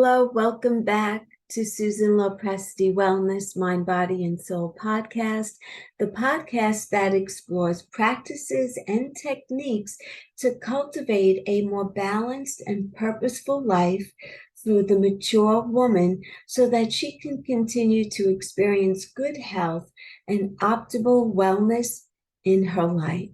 Hello, welcome back to Susan Lopresti Wellness, Mind, Body, and Soul podcast, the podcast that explores practices and techniques to cultivate a more balanced and purposeful life through the mature woman so that she can continue to experience good health and optimal wellness in her life.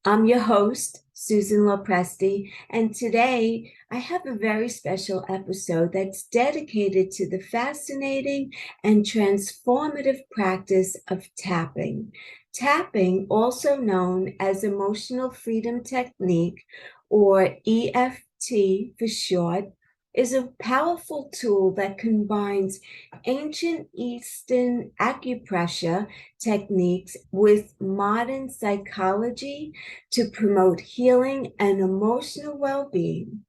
I'm your host, Susan Lopresti, and today I have a very special episode that's dedicated to the fascinating and transformative practice of tapping. Tapping, also known as Emotional Freedom Technique, or EFT for short, is a powerful tool that combines ancient Eastern acupressure techniques with modern psychology to promote healing and emotional well-being.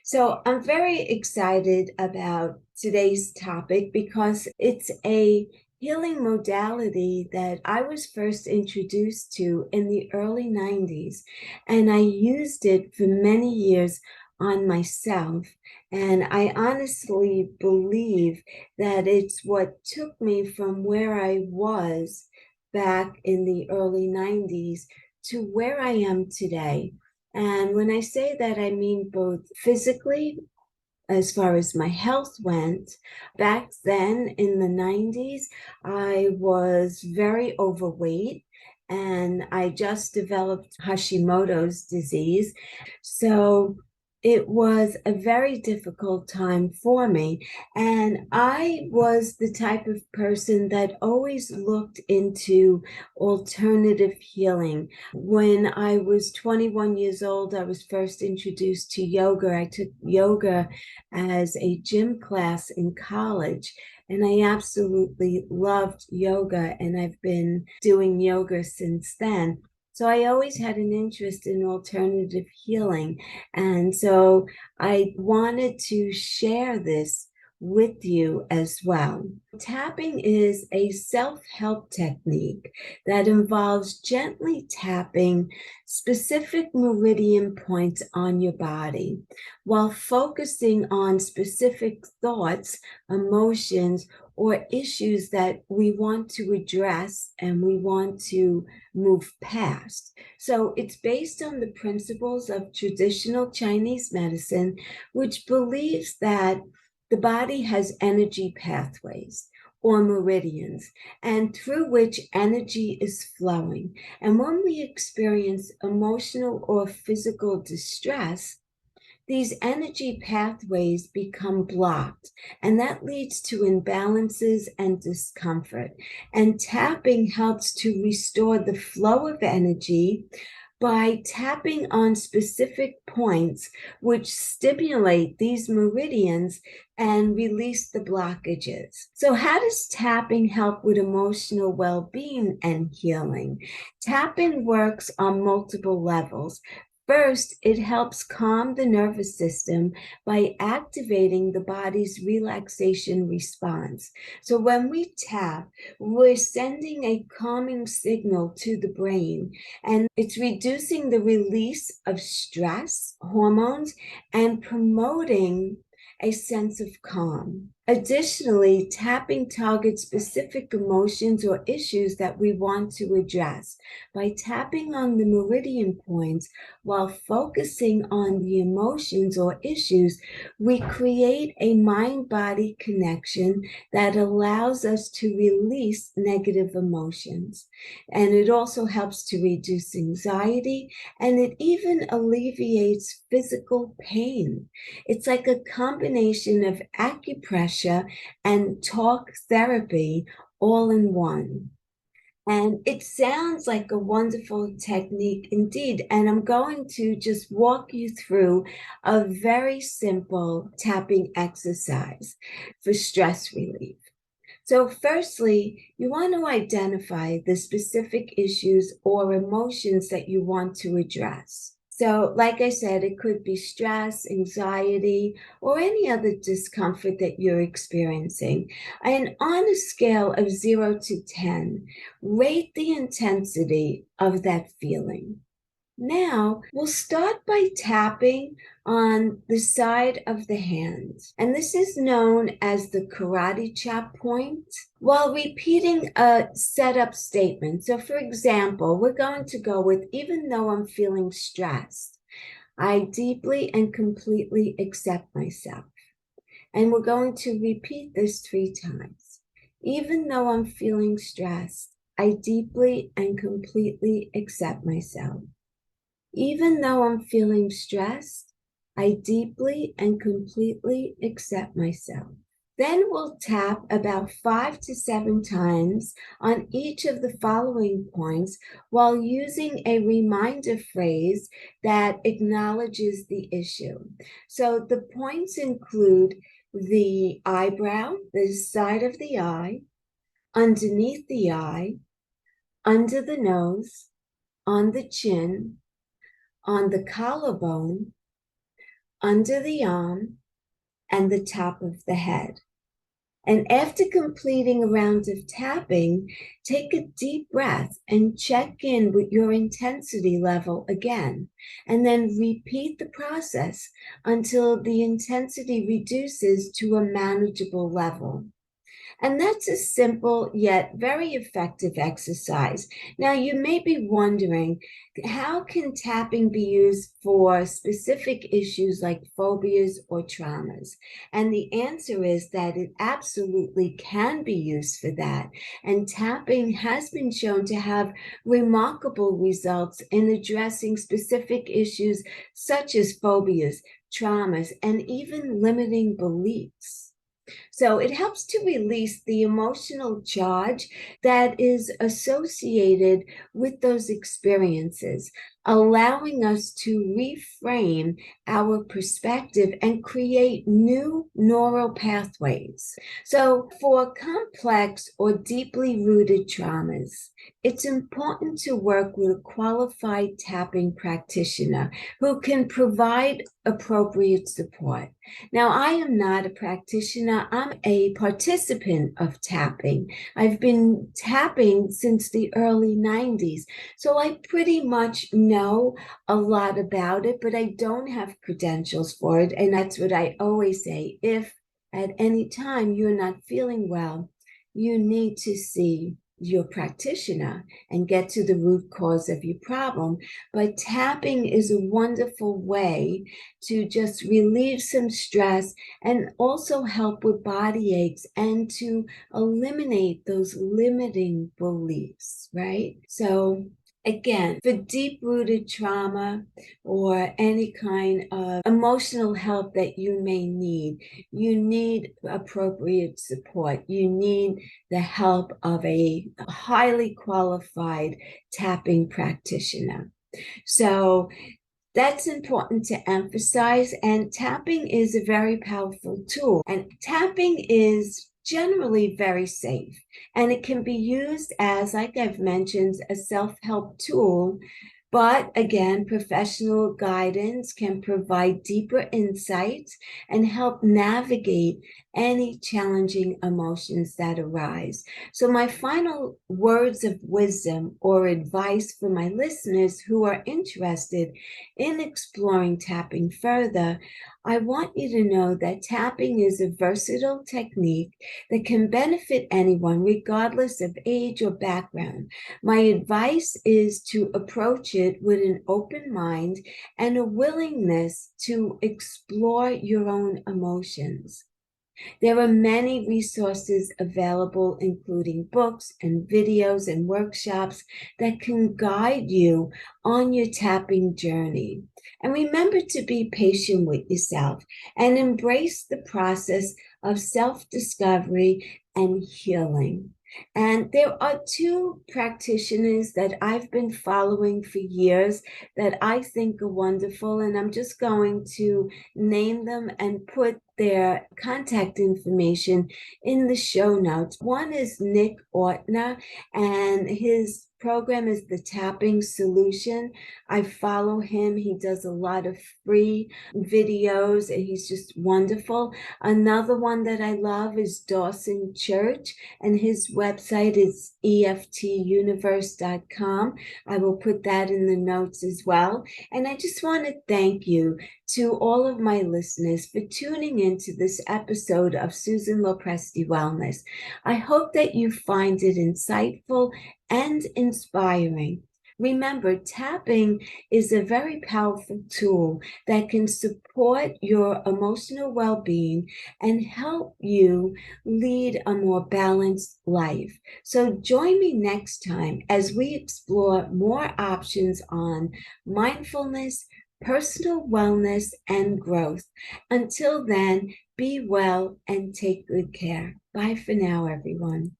So I'm very excited about today's topic because it's a healing modality that I was first introduced to in the early 90s, and I used it for many years on myself. And I honestly believe that it's what took me from where I was back in the early 90s to where I am today. And when I say that, I mean both physically, as far as my health went. Back then in the 90s, I was very overweight and I just developed Hashimoto's disease. So it was a very difficult time for me. And I was the type of person that always looked into alternative healing. When I was 21 years old, I was first introduced to yoga. I took yoga as a gym class in college. And I absolutely loved yoga, and I've been doing yoga since then. So I always had an interest in alternative healing. And so I wanted to share this with you as well. Tapping is a self-help technique that involves gently tapping specific meridian points on your body while focusing on specific thoughts, emotions, or issues that we want to address and we want to move past. So it's based on the principles of traditional Chinese medicine, which believes that the body has energy pathways or meridians, and through which energy is flowing. And when we experience emotional or physical distress, these energy pathways become blocked, and that leads to imbalances and discomfort. And tapping helps to restore the flow of energy by tapping on specific points which stimulate these meridians and release the blockages. So how does tapping help with emotional well-being and healing? Tapping works on multiple levels. First, it helps calm the nervous system by activating the body's relaxation response. So when we tap, we're sending a calming signal to the brain, and it's reducing the release of stress hormones and promoting a sense of calm. Additionally, tapping targets specific emotions or issues that we want to address. By tapping on the meridian points while focusing on the emotions or issues, we create a mind-body connection that allows us to release negative emotions. And it also helps to reduce anxiety, and it even alleviates physical pain. It's like a combination of acupressure and talk therapy all in one. And it sounds like a wonderful technique indeed. And I'm going to just walk you through a very simple tapping exercise for stress relief. So firstly, you want to identify the specific issues or emotions that you want to address. So like I said, it could be stress, anxiety, or any other discomfort that you're experiencing. And on a scale of 0 to 10, rate the intensity of that feeling. Now, we'll start by tapping on the side of the hand, and this is known as the karate chop point, while repeating a setup statement. So, for example, we're going to go with, even though I'm feeling stressed, I deeply and completely accept myself. And we're going to repeat this 3 times. Even though I'm feeling stressed, I deeply and completely accept myself. Even though I'm feeling stressed, I deeply and completely accept myself. Then we'll tap about 5 to 7 times on each of the following points while using a reminder phrase that acknowledges the issue. So the points include the eyebrow, the side of the eye, underneath the eye, under the nose, on the chin, on the collarbone, under the arm, and the top of the head. And after completing a round of tapping, take a deep breath and check in with your intensity level again, and then repeat the process until the intensity reduces to a manageable level. And that's a simple yet very effective exercise. Now, you may be wondering, how can tapping be used for specific issues like phobias or traumas? And the answer is that it absolutely can be used for that. And tapping has been shown to have remarkable results in addressing specific issues such as phobias, traumas, and even limiting beliefs. So it helps to release the emotional charge that is associated with those experiences, allowing us to reframe our perspective and create new neural pathways. So for complex or deeply rooted traumas, it's important to work with a qualified tapping practitioner who can provide appropriate support. Now, I am not a practitioner. I'm a participant of tapping. I've been tapping since the early 90s. So I pretty much know a lot about it, but I don't have credentials for it. And that's what I always say. If at any time you're not feeling well, you need to see your practitioner and get to the root cause of your problem. But tapping is a wonderful way to just relieve some stress and also help with body aches and to eliminate those limiting beliefs, right? So again, for deep-rooted trauma or any kind of emotional help that you may need, you need appropriate support. You need the help of a highly qualified tapping practitioner. So that's important to emphasize. And tapping is a very powerful tool. And tapping is generally very safe. And it can be used as, like I've mentioned, a self-help tool. But again, professional guidance can provide deeper insights and help navigate any challenging emotions that arise. So my final words of wisdom or advice for my listeners who are interested in exploring tapping further, I want you to know that tapping is a versatile technique that can benefit anyone regardless of age or background. My advice is to approach it with an open mind and a willingness to explore your own emotions. There are many resources available, including books and videos and workshops that can guide you on your tapping journey. And remember to be patient with yourself and embrace the process of self-discovery and healing. And there are 2 practitioners that I've been following for years that I think are wonderful, and I'm just going to name them and put their contact information in the show notes. One is Nick Ortner, and his program is the Tapping Solution. I follow him. He does a lot of free videos and he's just wonderful. Another one that I love is Dawson Church, and his website is EFTuniverse.com. I will put that in the notes as well. And I just want to thank you to all of my listeners for tuning into this episode of Susan Lopresti Wellness. I hope that you find it insightful and inspiring. Remember, tapping is a very powerful tool that can support your emotional well-being and help you lead a more balanced life. So join me next time as we explore more options on mindfulness, personal wellness, and growth. Until then, be well and take good care. Bye for now, everyone.